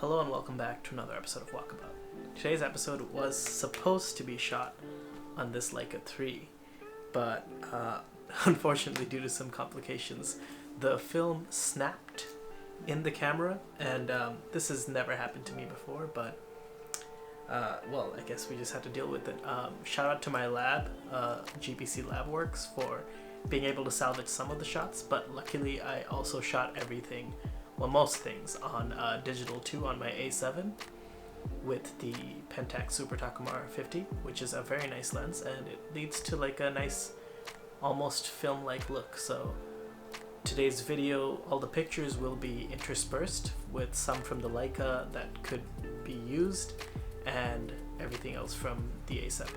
Hello and welcome back to another episode of Walkabout. Today's episode was supposed to be shot on this Leica 3, but unfortunately due to some complications, the film snapped in the camera, and this has never happened to me before, but well, I guess we just had to deal with it. Shout out to my lab, GPC Labworks, for being able to salvage some of the shots, but luckily I also shot everything, well, most things on digital 2 on my A7 with the Pentax Super-Takumar 50, which is a very nice lens, and it leads to like a nice almost film-like look. So today's video, all the pictures will be interspersed with some from the Leica that could be used and everything else from the A7.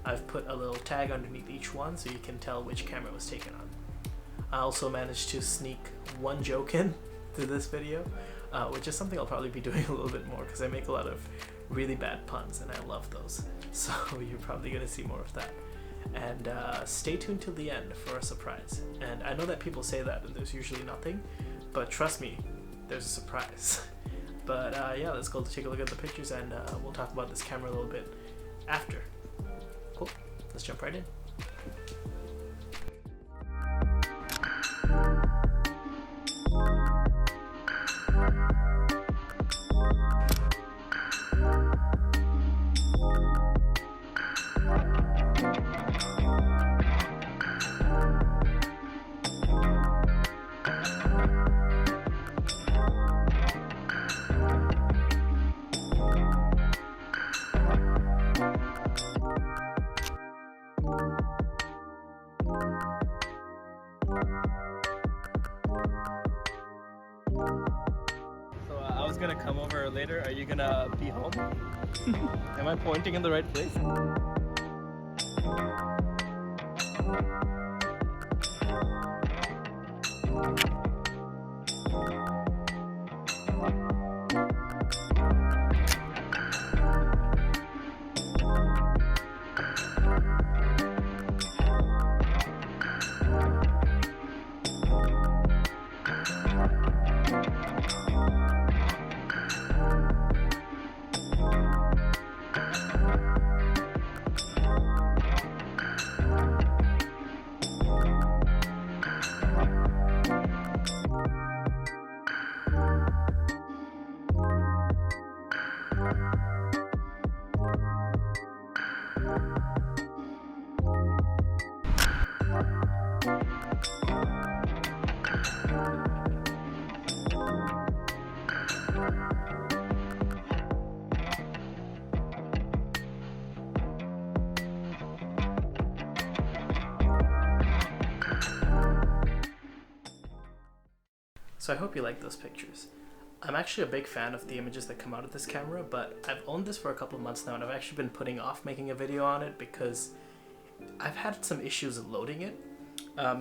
I've put a little tag underneath each one so you can tell which camera was taken on. I also managed to sneak one joke in to this video, which is something I'll probably be doing a little bit more because I make a lot of really bad puns and I love those. So you're probably going to see more of that. And stay tuned till the end for a surprise. And I know that people say that and there's usually nothing, but trust me, there's a surprise. But yeah, let's go take a look at the pictures and we'll talk about this camera a little bit after. Cool, let's jump right in. I was gonna come over later. Are you gonna be home? Am I pointing in the right place? So I hope you like those pictures. I'm actually a big fan of the images that come out of this camera, but I've owned this for a couple of months now and I've actually been putting off making a video on it because I've had some issues loading it.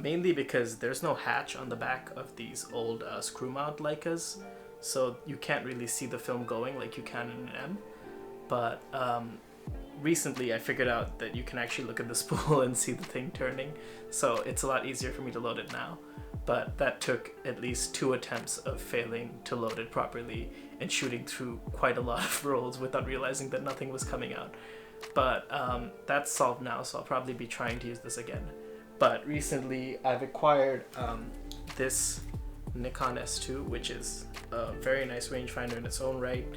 Mainly because there's no hatch on the back of these old screw mount Leicas, so you can't really see the film going like you can in an M. But recently I figured out that you can actually look at the spool and see the thing turning, so it's a lot easier for me to load it now. But that took at least 2 attempts of failing to load it properly and shooting through quite a lot of rolls without realizing that nothing was coming out. But that's solved now, so I'll probably be trying to use this again. But recently I've acquired this Nikon S2, which is a very nice rangefinder in its own right,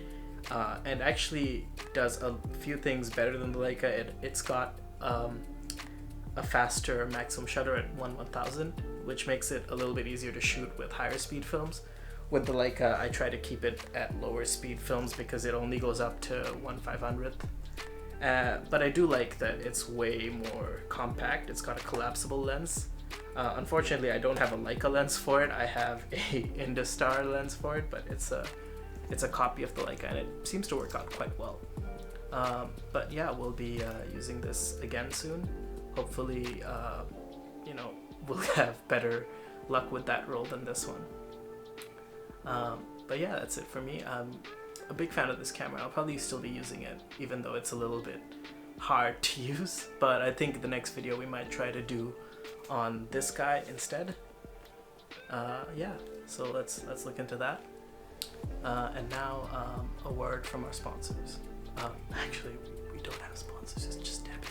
and actually does a few things better than the Leica. It's got a faster maximum shutter at 1/1000, which makes it a little bit easier to shoot with higher speed films. With the Leica, I try to keep it at lower speed films because it only goes up to 1/500th. But I do like that it's way more compact. It's got a collapsible lens. Unfortunately, I don't have a Leica lens for it. I have a Industar lens for it, but it's a copy of the Leica and it seems to work out quite well. But yeah, we'll be using this again soon. Hopefully, you know, we'll have better luck with that roll than this one. But yeah, that's it for me. I'm a big fan of this camera. I'll probably still be using it, even though it's a little bit hard to use. But I think the next video we might try to do on this guy instead. Yeah, so let's look into that. And now a word from our sponsors. Actually, we don't have sponsors, it's just Debbie.